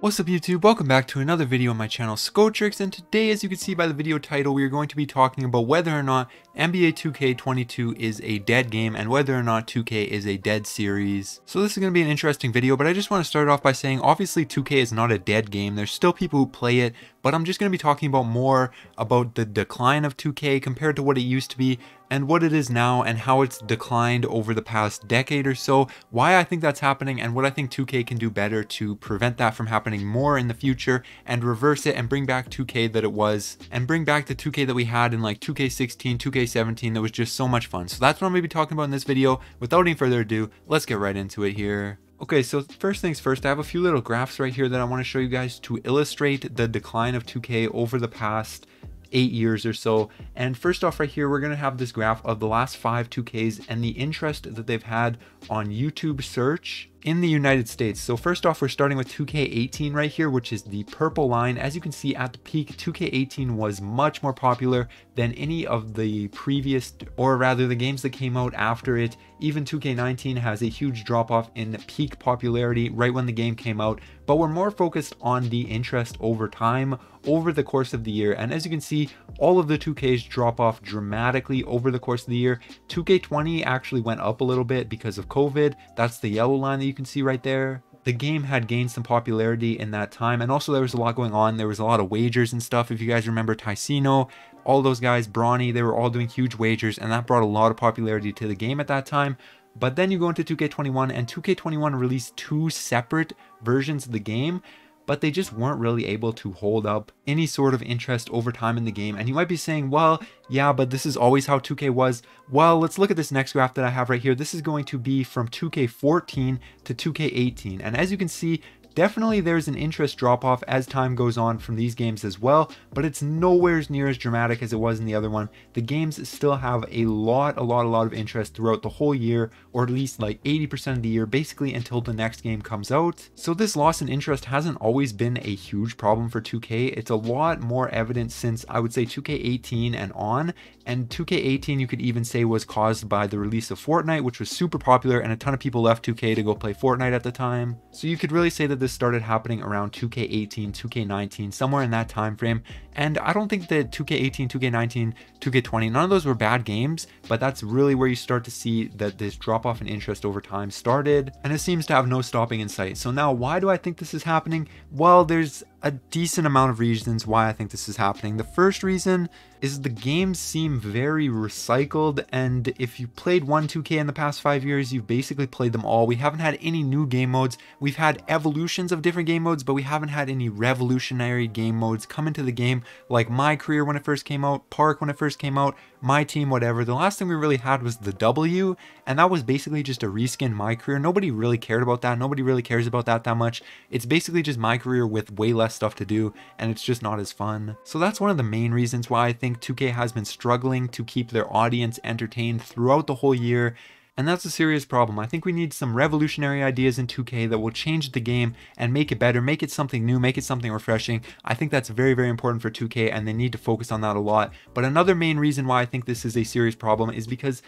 What's up YouTube? Welcome back to another video on my channel Skotrix, and today, as you can see by the video title, we are going to be talking about whether or not NBA 2K22 is a dead game and whether or not 2K is a dead series. So this is going to be an interesting video, but I just want to start off by saying obviously 2K is not a dead game. There's still people who play it, but I'm just going to be talking about more about the decline of 2K compared to what it used to be and what it is now and how it's declined over the past decade or so, why I think that's happening and what I think 2K can do better to prevent that from happening more in the future and reverse it and bring back 2K that it was and bring back the 2K that we had in like 2K16, 2K17 that was just so much fun. So that's what I'm going to be talking about in this video. Without any further ado, let's get right into it here. Okay, so first things first, I have a few little graphs right here that I want to show you guys to illustrate the decline of 2K over the past 8 years or so. And first off right here, we're going to have this graph of the last 5 2Ks and the interest that they've had on YouTube search in the United States. So first off, we're starting with 2K18 right here, which is the purple line. As you can see at the peak, 2K18 was much more popular than any of the previous, or rather the games that came out after it. Even 2K19 has a huge drop off in peak popularity right when the game came out, but we're more focused on the interest over time, over the course of the year. And as you can see, all of the 2Ks drop off dramatically over the course of the year. 2K20 actually went up a little bit because of COVID. That's the yellow line that you can see right there. The game had gained some popularity in that time, and also there was a lot going on. There was a lot of wagers and stuff. If you guys remember Ticino, all those guys, Brawny, they were all doing huge wagers, and that brought a lot of popularity to the game at that time. But then you go into 2K21, and 2K21 released 2 separate versions of the game, but they just weren't really able to hold up any sort of interest over time in the game. And you might be saying, well, yeah, but this is always how 2K was. Well, let's look at this next graph that I have right here. This is going to be from 2K14 to 2K18. And as you can see, definitely there's an interest drop off as time goes on from these games as well, but it's nowhere near as dramatic as it was in the other one. The games still have a lot of interest throughout the whole year, or at least like 80% of the year, basically until the next game comes out. So this loss in interest hasn't always been a huge problem for 2K. It's a lot more evident since I would say 2K18 and on. And 2K18 you could even say was caused by the release of Fortnite, which was super popular and a ton of people left 2K to go play Fortnite at the time. So you could really say that this started happening around 2K18, 2K19, somewhere in that time frame. And I don't think that 2K18, 2K19, 2K20, none of those were bad games, but that's really where you start to see that this drop off in interest over time started, and it seems to have no stopping in sight. So now, why do I think this is happening? Well, there's a decent amount of reasons why I think this is happening. The first reason is the games seem very recycled, and if you played one 2K in the past 5 years, you've basically played them all. We haven't had any new game modes. We've had evolutions of different game modes, but we haven't had any revolutionary game modes come into the game like My Career when it first came out, Park when it first came out, My Team, whatever. The last thing we really had was the W, and that was basically just a reskin My Career. Nobody really cared about that. Nobody really cares about that much. It's basically just My Career with way less stuff to do, and it's just not as fun. So that's one of the main reasons why I think 2K has been struggling to keep their audience entertained throughout the whole year. And that's a serious problem. I think we need some revolutionary ideas in 2K that will change the game and make it better, make it something new, make it something refreshing. I think that's very important for 2K, and they need to focus on that a lot. But another main reason why I think this is a serious problem is because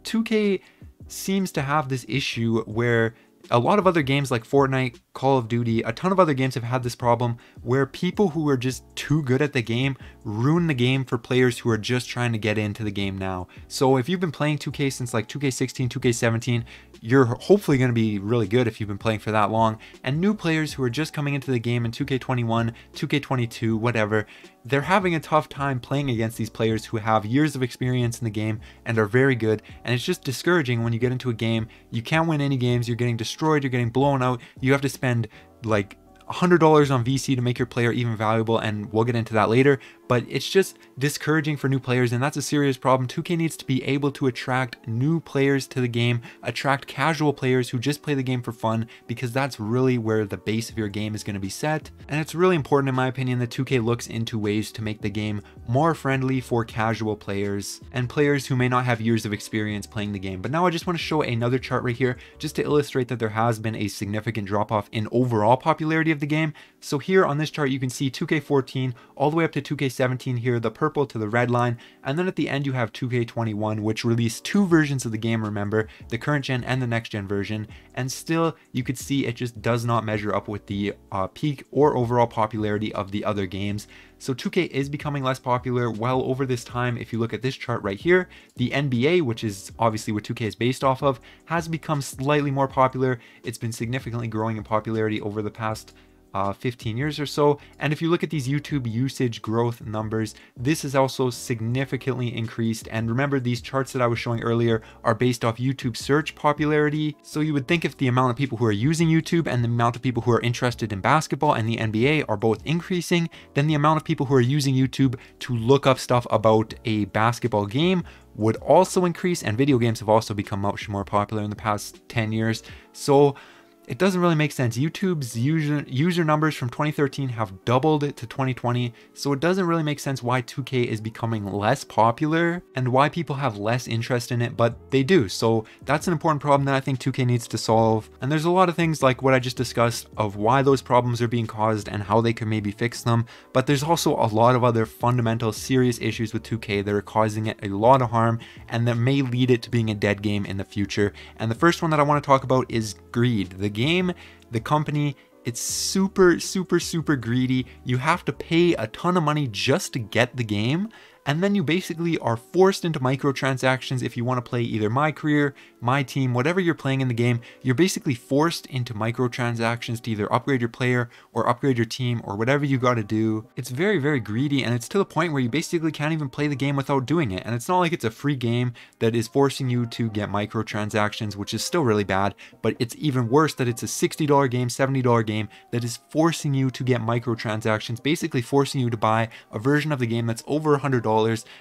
2K seems to have this issue where a lot of other games like Fortnite, Call of Duty, a ton of other games have had this problem where people who are just too good at the game ruin the game for players who are just trying to get into the game now. So if you've been playing 2K since like 2K16, 2K17, you're hopefully going to be really good if you've been playing for that long. And new players who are just coming into the game in 2K21, 2K22, whatever, they're having a tough time playing against these players who have years of experience in the game and are very good. And it's just discouraging when you get into a game. You can't win any games, you're getting destroyed, you're getting blown out, you have to spend like $100 on VC to make your player even valuable, and we'll get into that later. But it's just discouraging for new players, and that's a serious problem. 2K needs to be able to attract new players to the game, attract casual players who just play the game for fun, because that's really where the base of your game is going to be set. And it's really important, in my opinion, that 2K looks into ways to make the game more friendly for casual players and players who may not have years of experience playing the game. But now I just want to show another chart right here just to illustrate that there has been a significant drop off in overall popularity of the game. So here on this chart, you can see 2K14 all the way up to 2K17 2K17 here, the purple to the red line, and then at the end you have 2K21, which released two versions of the game, remember, the current gen and the next gen version, and still you could see it just does not measure up with the peak or overall popularity of the other games. So 2K is becoming less popular. Well, over this time, if you look at this chart right here, the NBA, which is obviously what 2K is based off of, has become slightly more popular. It's been significantly growing in popularity over the past 15 years or so. And if you look at these YouTube usage growth numbers, this is also significantly increased. And remember, these charts that I was showing earlier are based off YouTube search popularity. So you would think if the amount of people who are using YouTube and the amount of people who are interested in basketball and the NBA are both increasing, then the amount of people who are using YouTube to look up stuff about a basketball game would also increase. And video games have also become much more popular in the past 10 years. So it doesn't really make sense. YouTube's user numbers from 2013 have doubled to 2020, so it doesn't really make sense why 2K is becoming less popular and why people have less interest in it, but they do. So that's an important problem that I think 2K needs to solve. And there's a lot of things like what I just discussed of why those problems are being caused and how they can maybe fix them, but there's also a lot of other fundamental serious issues with 2K that are causing it a lot of harm and that may lead it to being a dead game in the future. And the first one that I want to talk about is greed. The company, it's super greedy. You have to pay a ton of money just to get the game, and then you basically are forced into microtransactions. If you want to play either My Career, My Team, whatever you're playing in the game, you're basically forced into microtransactions to either upgrade your player or upgrade your team or whatever you got to do. It's very greedy, and it's to the point where you basically can't even play the game without doing it. And it's not like it's a free game that is forcing you to get microtransactions, which is still really bad, but it's even worse that it's a $60 game, $70 game that is forcing you to get microtransactions, basically forcing you to buy a version of the game that's over $100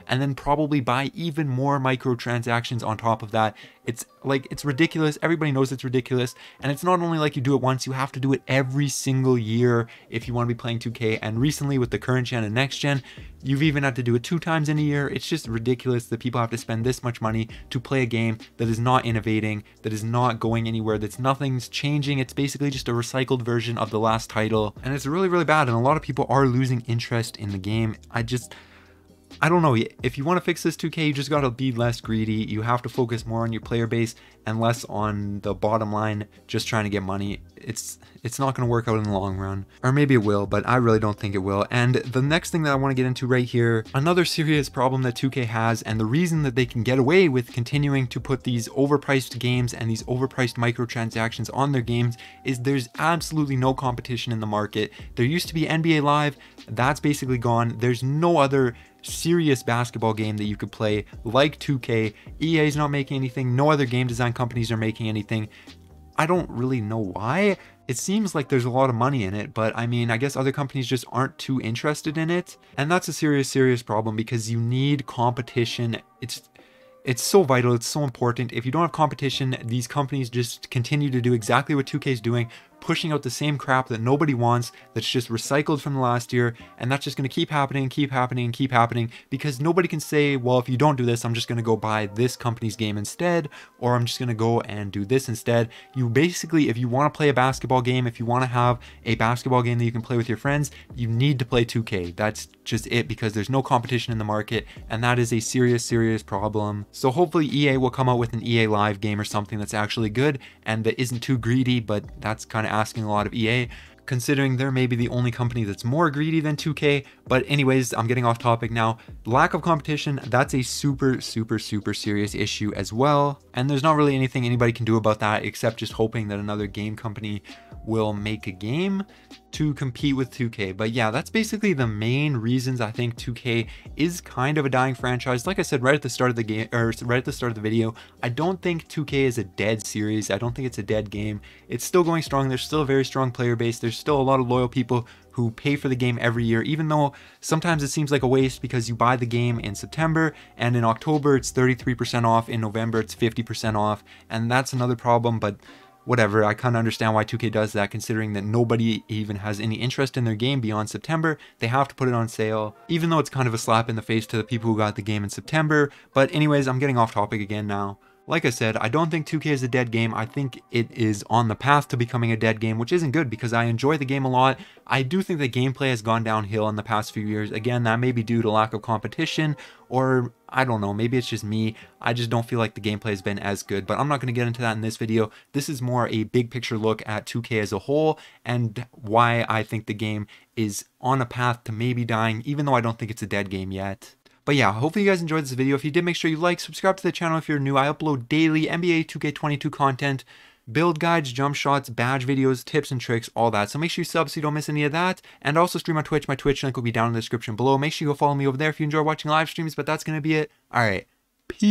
and then probably buy even more microtransactions on top of that. It's ridiculous. Everybody knows it's ridiculous. And it's not only like you do it once, you have to do it every single year if you want to be playing 2K. And recently with the current gen and next gen, you've even had to do it 2 times in a year. It's just ridiculous that people have to spend this much money to play a game that is not innovating, that is not going anywhere, that's nothing's changing. It's basically just a recycled version of the last title. And it's really bad. And a lot of people are losing interest in the game. I don't know, if you want to fix this 2K, you just got to be less greedy. You have to focus more on your player base and less on the bottom line, just trying to get money. It's not going to work out in the long run. Or maybe it will, but I really don't think it will. And the next thing that I want to get into right here, another serious problem that 2K has, and the reason that they can get away with continuing to put these overpriced games and these overpriced microtransactions on their games, is there's absolutely no competition in the market. There used to be NBA Live, that's basically gone. There's no other serious basketball game that you could play like 2K. EA is not making anything. No other game design companies are making anything. I don't really know why. It seems like there's a lot of money in it, but I mean, I guess other companies just aren't too interested in it. And that's a serious problem because you need competition. It's so vital, it's so important. If you don't have competition, these companies just continue to do exactly what 2K is doing, pushing out the same crap that nobody wants, that's just recycled from the last year, and that's just going to keep happening because nobody can say, well, if you don't do this, I'm just going to go buy this company's game instead, or I'm just going to go and do this instead. You basically, if you want to play a basketball game, if you want to have a basketball game that you can play with your friends, you need to play 2K. That's just it, because there's no competition in the market, and that is a serious problem. So hopefully EA will come out with an EA Live game or something that's actually good and that isn't too greedy, but that's kind of asking a lot of EA, considering they're maybe the only company that's more greedy than 2K. But anyways, I'm getting off topic now. Lack of competition, that's a super serious issue as well. And there's not really anything anybody can do about that except just hoping that another game company will make a game to compete with 2K. But yeah, that's basically the main reasons I think 2K is kind of a dying franchise. Like I said right at the start of the game, or right at the start of the video, I don't think 2K is a dead series. I don't think it's a dead game. It's still going strong. There's still a very strong player base. There's still a lot of loyal people who pay for the game every year, even though sometimes it seems like a waste because you buy the game in September and in October it's 33% off, in November it's 50% off, and that's another problem. But whatever, I kind of understand why 2K does that, considering that nobody even has any interest in their game beyond September. They have to put it on sale, even though it's kind of a slap in the face to the people who got the game in September. But anyways, I'm getting off topic again now. Like I said, I don't think 2K is a dead game. I think it is on the path to becoming a dead game, which isn't good because I enjoy the game a lot. I do think the gameplay has gone downhill in the past few years. Again, that may be due to lack of competition, or I don't know, maybe it's just me. I just don't feel like the gameplay has been as good, but I'm not going to get into that in this video. This is more a big picture look at 2K as a whole and why I think the game is on a path to maybe dying, even though I don't think it's a dead game yet. But yeah, hopefully you guys enjoyed this video. If you did, make sure you like, subscribe to the channel if you're new. I upload daily NBA 2K22 content, build guides, jump shots, badge videos, tips and tricks, all that. So make sure you sub so you don't miss any of that. And also stream on Twitch. My Twitch link will be down in the description below. Make sure you go follow me over there if you enjoy watching live streams. But that's going to be it. All right. Peace.